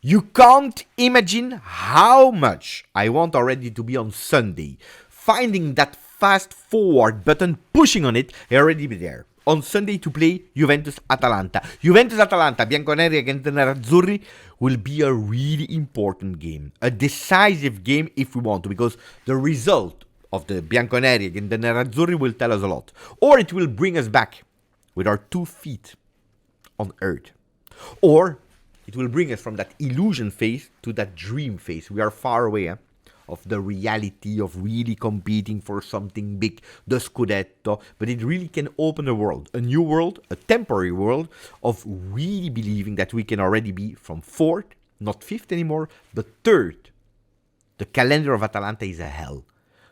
You can't imagine how much I want already to be on Sunday. Finding that fast forward button, pushing on it, I already be there. On Sunday to play Juventus-Atalanta. Juventus-Atalanta, Bianconeri against the Nerazzurri, will be a really important game. A decisive game if we want to, because the result of the Bianconeri against the Nerazzurri will tell us a lot. Or it will bring us back with our 2 feet on earth. Or it will bring us from that illusion phase to that dream phase. We are far away of the reality of really competing for something big, the Scudetto. But it really can open a world, a new world, a temporary world of really believing that we can already be from 4th, not 5th anymore, but 3rd. The calendar of Atalanta is a hell.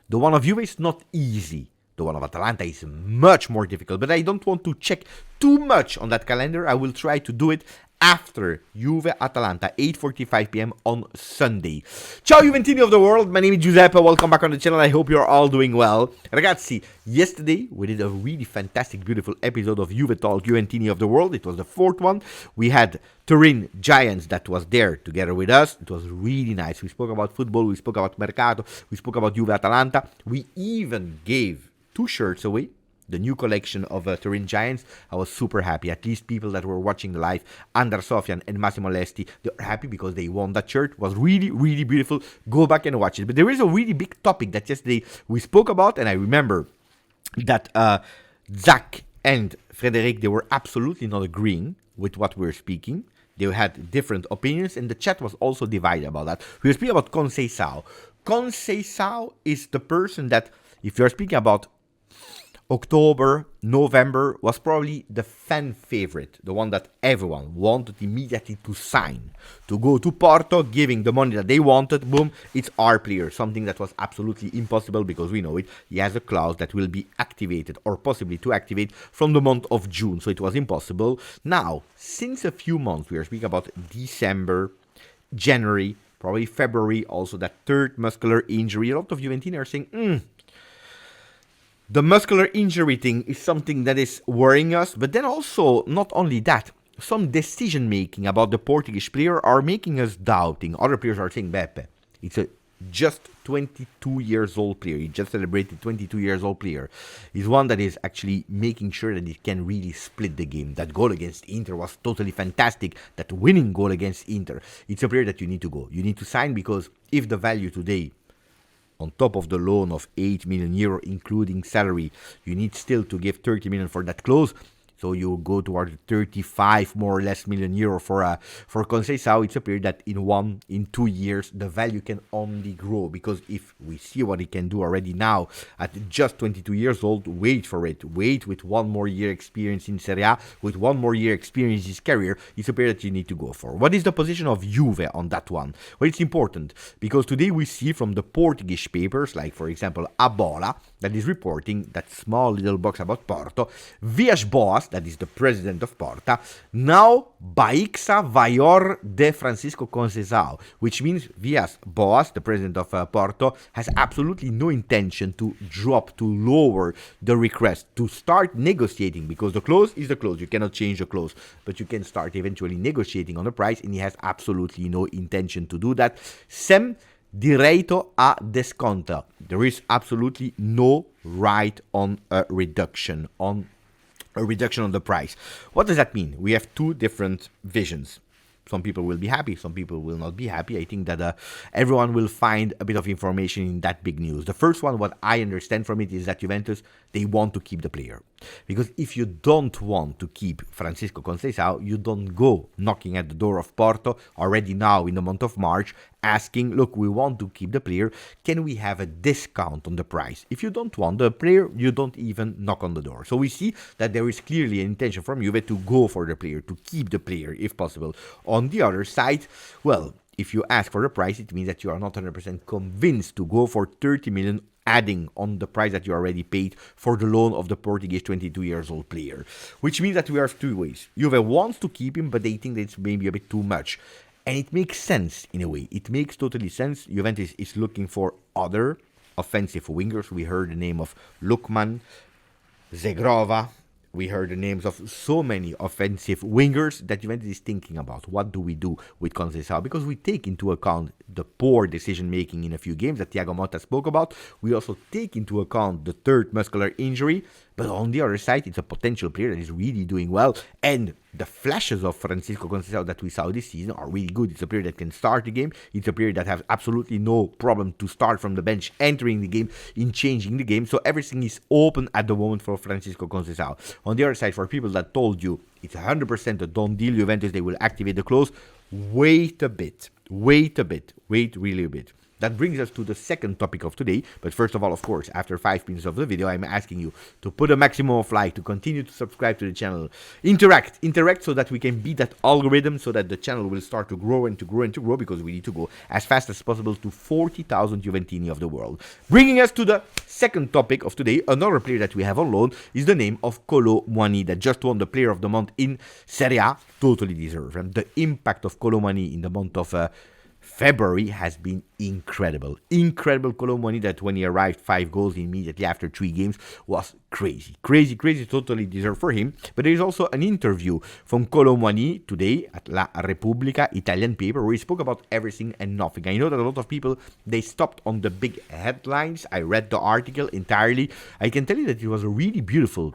The one of Juve is not easy. The one of Atalanta is much more difficult. But I don't want to check too much on that calendar. I will try to do it after Juve-Atalanta, 8:45 p.m. on Sunday. Ciao Juventini of the world, my name is Giuseppe, welcome back on the channel, I hope you're all doing well. Ragazzi, yesterday we did a really fantastic, beautiful episode of Juve Talk, Juventini of the world. It was the 4th one. We had Turin Giants that was there together with us. It was really nice. We spoke about football, we spoke about Mercato, we spoke about Juve-Atalanta. We even gave 2 shirts away. The new collection of Turin Giants. I was super happy. At least people that were watching live, Andar Sofian and Massimo Lesti, they were happy because they won that shirt. It was really, really beautiful. Go back and watch it. But there is a really big topic that yesterday we spoke about, and I remember that Zach and Frederic, they were absolutely not agreeing with what we were speaking. They had different opinions, and the chat was also divided about that. We were speaking about Conceição. Conceição is the person that, if you're speaking about October, November, was probably the fan favorite, the one that everyone wanted immediately to sign, to go to Porto, giving the money that they wanted, boom, it's our player, something that was absolutely impossible because we know it, he has a clause that will be activated or possibly to activate from the month of June, so it was impossible. Now, since a few months, we are speaking about December, January, probably February, also that 3rd muscular injury, a lot of Juventini are saying, the muscular injury thing is something that is worrying us, but then also, not only that, some decision making about the Portuguese player are making us doubting. Other players are saying, Beppe, it's a just 22 years old player. He just celebrated 22 years old player. He's one that is actually making sure that he can really split the game. That goal against Inter was totally fantastic. That winning goal against Inter. It's a player that you need to go. You need to sign because if the value today, on top of the loan of 8 million euro, including salary, you need still to give 30 million for that clause. So you go toward 35 more or less million euro for Conceição. It's a period that in 2 years the value can only grow, because if we see what he can do already now at just 22 years old, wait for it. Wait with 1 more year experience in Serie A, with 1 more year experience in his career. It's a period that you need to go for. What is the position of Juve on that one? Well, it's important because today we see from the Portuguese papers, like for example A Bola, that is reporting that small little box about Porto, Villas-Boas, that is the president of Porta, now Baixa Vaior de Francisco Conceicao, which means Villas-Boas, the president of Porto, has absolutely no intention to lower the request, to start negotiating, because the clause is the clause. You cannot change the clause, but you can start eventually negotiating on the price, and he has absolutely no intention to do that. Sem direito a desconto. There is absolutely no right on a reduction on the price. What does that mean? We have 2 different visions. Some people will be happy, some people will not be happy. I think that everyone will find a bit of information in that big news. The first one, what I understand from it, is that Juventus, they want to keep the player. Because if you don't want to keep Francisco Conceicao, you don't go knocking at the door of Porto already now in the month of March, asking, look, we want to keep the player, can we have a discount on the price? If you don't want the player, you don't even knock on the door. So we see that there is clearly an intention from Juve to go for the player, to keep the player if possible. On the other side, well, if you ask for the price, it means that you are not 100% convinced to go for 30 million adding on the price that you already paid for the loan of the Portuguese 22 years old player. Which means that we have 2 ways. Juve wants to keep him, but they think that it's maybe a bit too much. And it makes sense in a way. It makes totally sense. Juventus is looking for other offensive wingers. We heard the name of Lukman, Zegrova, We heard the names of so many offensive wingers that Juventus is thinking about. What do we do with Conceição? Because we take into account the poor decision-making in a few games that Thiago Motta spoke about. We also take into account the third muscular injury. But on the other side, it's a potential player that is really doing well. And the flashes of Francisco Conceicao that we saw this season are really good. It's a player that can start the game. It's a player that has absolutely no problem to start from the bench, entering the game, in changing the game. So everything is open at the moment for Francisco Conceicao. On the other side, for people that told you it's 100% a done deal, Juventus, they will activate the clause, wait a bit. Wait really a bit. That brings us to the second topic of today. But first of all, of course, after 5 minutes of the video, I'm asking you to put a maximum of like, to continue to subscribe to the channel. Interact so that we can beat that algorithm, so that the channel will start to grow and to grow and to grow, because we need to go as fast as possible to 40,000 Juventini of the world. Bringing us to the second topic of today, another player that we have on loan is the name of Kolo Muani, that just won the Player of the Month in Serie A. Totally deserved. And the impact of Kolo Muani in the month of February has been incredible. Kolo Muani, that when he arrived, 5 goals immediately after 3 games, was crazy, totally deserved for him. But there is also an interview from Kolo Muani today at La Repubblica, Italian paper, where he spoke about everything and nothing. I know that a lot of people, they stopped on the big headlines. I read the article entirely. I can tell you that it was a really beautiful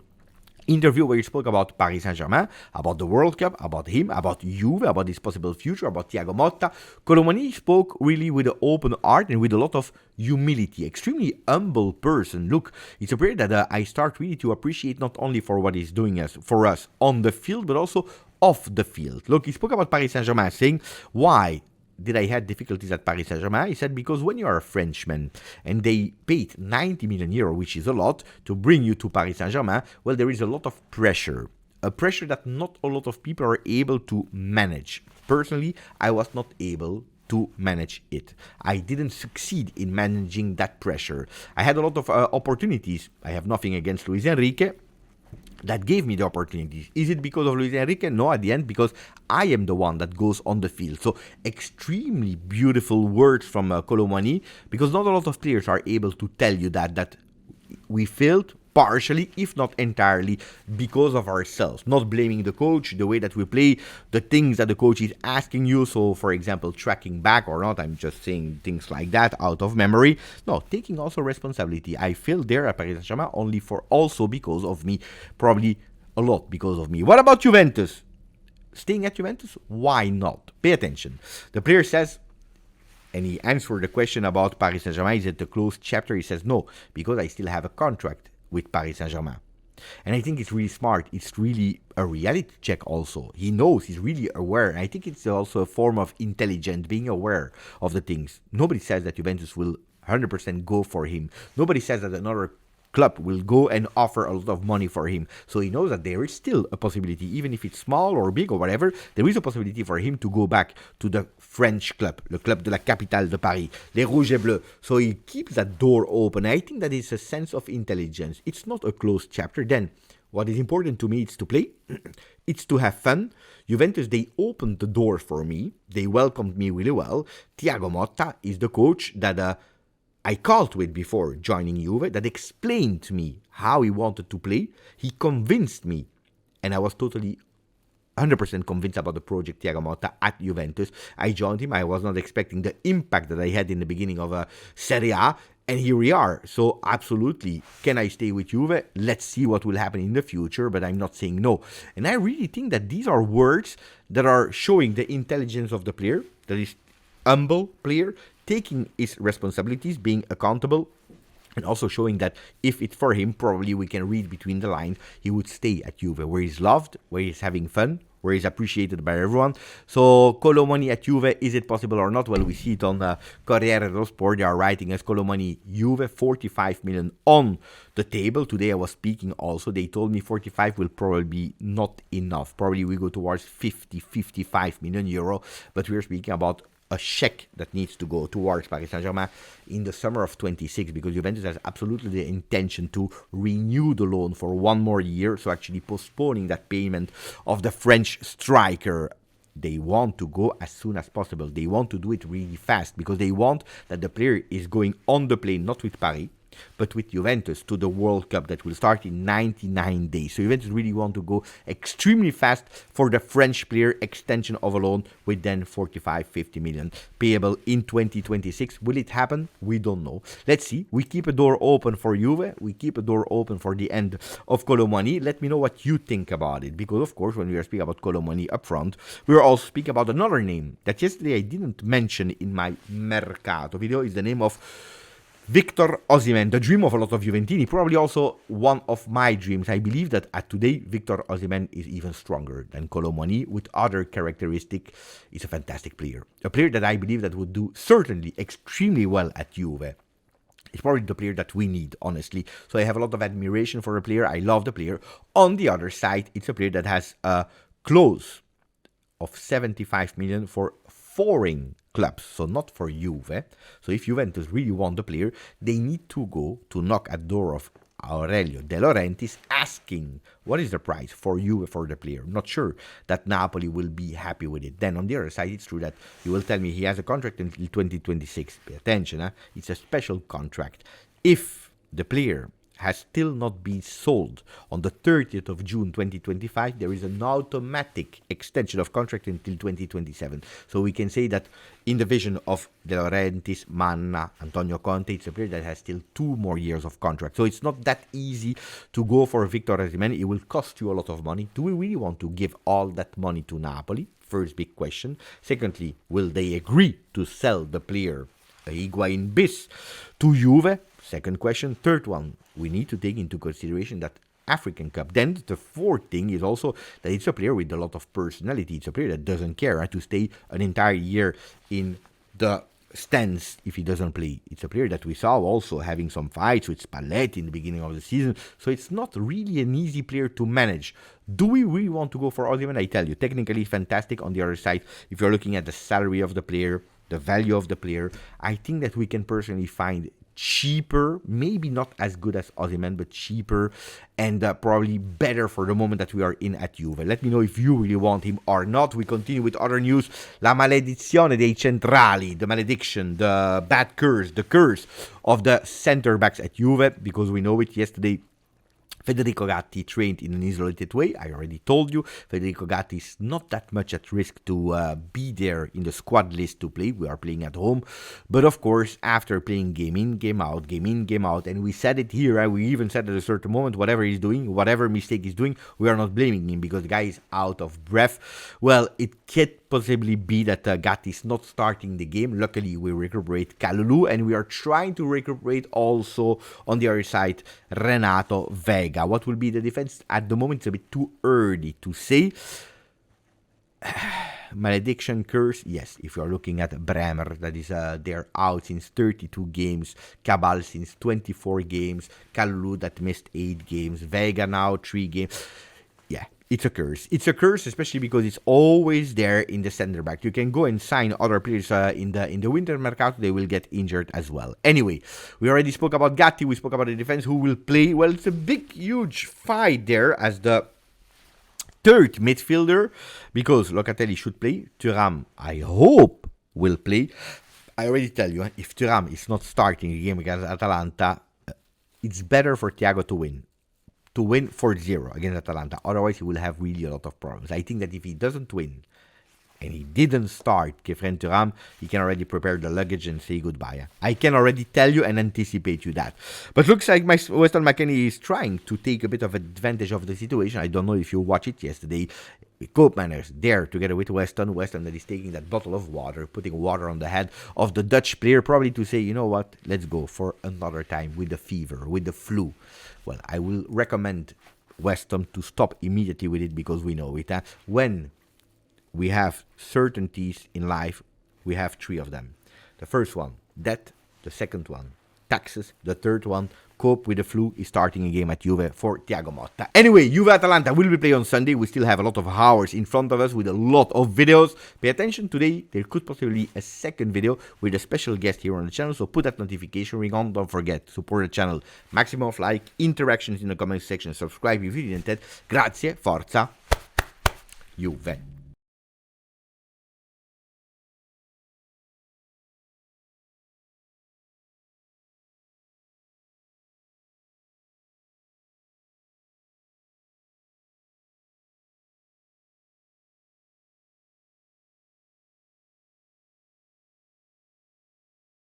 interview where he spoke about Paris Saint-Germain, about the World Cup, about him, about Juve, about his possible future, about Thiago Motta. Kolo Muani spoke really with an open heart and with a lot of humility. Extremely humble person. Look, it's a player that I start really to appreciate, not only for what he's doing for us on the field, but also off the field. Look, he spoke about Paris Saint-Germain, saying, why did I have difficulties at Paris Saint-Germain? He said, because when you are a Frenchman and they paid 90 million euro, which is a lot, to bring you to Paris Saint-Germain, well, there is a lot of pressure. A pressure that not a lot of people are able to manage. Personally, I was not able to manage it. I didn't succeed in managing that pressure. I had a lot of opportunities. I have nothing against Luis Enrique. That gave me the opportunities. Is it because of Luis Enrique? No, at the end, because I am the one that goes on the field. So extremely beautiful words from Kolo Muani, because not a lot of players are able to tell you that we failed partially, if not entirely, because of ourselves. Not blaming the coach, the way that we play, the things that the coach is asking you. So, for example, tracking back or not, I'm just saying things like that out of memory. No, taking also responsibility. I failed there at Paris Saint-Germain also because of me. Probably a lot because of me. What about Juventus? Staying at Juventus? Why not? Pay attention. The player says, and he answered the question about Paris Saint-Germain, is it a closed chapter? He says, no, because I still have a contract with Paris Saint-Germain. And I think it's really smart. It's really a reality check also. He knows, he's really aware. And I think it's also a form of intelligence, being aware of the things. Nobody says that Juventus will 100% go for him. Nobody says that another club will go and offer a lot of money for him. So he knows that there is still a possibility, even if it's small or big or whatever, there is a possibility for him to go back to the French club, le Club de la Capitale de Paris, les Rouges et Bleus. So he keeps that door open. I think that is a sense of intelligence. It's not a closed chapter. Then what is important to me is to play. It's to have fun. Juventus, they opened the door for me. They welcomed me really well. Thiago Motta is the coach that I called with before joining Juve, that explained to me how he wanted to play. He convinced me, and I was totally 100% convinced about the project Thiago Motta at Juventus. I joined him. I was not expecting the impact that I had in the beginning of Serie A, and here we are. So absolutely, can I stay with Juve? Let's see what will happen in the future, but I'm not saying no. And I really think that these are words that are showing the intelligence of the player, that is humble player, taking his responsibilities, being accountable, and also showing that if it's for him, probably we can read between the lines, he would stay at Juve, where he's loved, where he's having fun, where he's appreciated by everyone. So Kolo Muani at Juve, is it possible or not? Well, we see it on the Corriere dello Sport. They are writing as Kolo Muani Juve, 45 million on the table. Today I was speaking also. They told me 45 will probably be not enough. Probably we go towards 50, 55 million euro. But we're speaking about a check that needs to go towards Paris Saint-Germain in the summer of 26, because Juventus has absolutely the intention to renew the loan for one more year, so actually postponing that payment of the French striker. They want to go as soon as possible. They want to do it really fast, because they want that the player is going on the plane, not with Paris, but with Juventus to the World Cup that will start in 99 days. So Juventus really want to go extremely fast for the French player extension of a loan with then 45-50 million payable in 2026. Will it happen? We don't know. Let's see. We keep a door open for Juve. We keep a door open for the end of Kolo Muani. Let me know what you think about it, because of course when we are speaking about Kolo Muani up front, we are also speaking about another name that yesterday I didn't mention in my Mercato video. Is the name of Victor Osimhen, the dream of a lot of Juventini, probably also one of my dreams. I believe that at today, Victor Osimhen is even stronger than Kolo Muani with other characteristics. He's a fantastic player. A player that I believe that would do certainly extremely well at Juve. It's probably the player that we need, honestly. So I have a lot of admiration for the player. I love the player. On the other side, it's a player that has a clause of 75 million for foreign clubs, so not for Juve. So if Juventus really want the player, they need to go to knock at the door of Aurelio De Laurentiis asking what is the price for Juve for the player. Not sure that Napoli will be happy with it. Then on the other side, it's true that you will tell me he has a contract until 2026. Pay attention, it's a special contract. If the player has still not been sold on the 30th of June 2025, there is an automatic extension of contract until 2027. So we can say that in the vision of De Laurentiis, Manna, Antonio Conte, it's a player that has still 2 more years of contract. So it's not that easy to go for Victor Osimhen. It will cost you a lot of money. Do we really want to give all that money to Napoli? First big question. Secondly, will they agree to sell the player Higuain bis to Juve? Second question. Third one, we need to take into consideration that African Cup. Then the fourth thing is also that it's a player with a lot of personality. It's a player that doesn't care to stay an entire year in the stands if he doesn't play. It's a player that we saw also having some fights with Spalletti in the beginning of the season. So it's not really an easy player to manage. Do we really want to go for Osimhen? I tell you, technically fantastic. On the other side, if you're looking at the salary of the player, the value of the player, I think that we can personally find cheaper, maybe not as good as Osimhen, but cheaper and probably better for the moment that we are in at Juve. Let me know if you really want him or not. We continue with other news. La maledizione dei centrali, the malediction, the bad curse, the curse of the center backs at Juve, because we know it. Yesterday, Federico Gatti trained in an isolated way. I already told you, Federico Gatti is not that much at risk to be there in the squad list to play. We are playing at home. But of course, after playing game in, game out, game in, game out, and we said it here, we even said at a certain moment, whatever he's doing, whatever mistake he's doing, we are not blaming him because the guy is out of breath. Well, it could possibly be that Gatti is not starting the game. Luckily, we recuperate Kalulu, and we are trying to recuperate also, on the other side, Renato Vega. What will be the defense? At the moment, it's a bit too early to say. Malediction curse, yes. If you are looking at Bremer, that is they're out since 32 games. Cabal since 24 games. Kalulu that missed 8 games. Vega now 3 games. Yeah. It's a curse. It's a curse, especially because it's always there in the center back. You can go and sign other players in the winter mercato. They will get injured as well. Anyway, we already spoke about Gatti. We spoke about the defense. Who will play? Well, it's a big, huge fight there as the third midfielder, because Locatelli should play. Thuram, I hope, will play. I already tell you, if Thuram is not starting the game against Atalanta, it's better for Thiago to win. To win 4-0 against Atalanta. Otherwise, he will have really a lot of problems. I think that if he doesn't win, and he didn't start Kefren Thuram, he can already prepare the luggage and say goodbye. I can already tell you and anticipate you that. But looks like Weston McKennie is trying to take a bit of advantage of the situation. I don't know if you watched it yesterday. Koopman is there together with Weston. Weston that is taking that bottle of water, putting water on the head of the Dutch player, probably to say, you know what, let's go for another time with the fever, with the flu. Well, I will recommend Weston to stop immediately with it, because we know it. When we have certainties in life, we have 3 of them. The first one, death. The second one, taxes. The third one, cope with the flu, is starting a game at Juve for Thiago Motta. Anyway, Juve-Atalanta will be played on Sunday. We still have a lot of hours in front of us with a lot of videos. Pay attention, today there could possibly be a second video with a special guest here on the channel, so put that notification ring on. Don't forget, support the channel. Maximum of like, interactions in the comment section, subscribe if you didn't. Grazie, forza, Juve.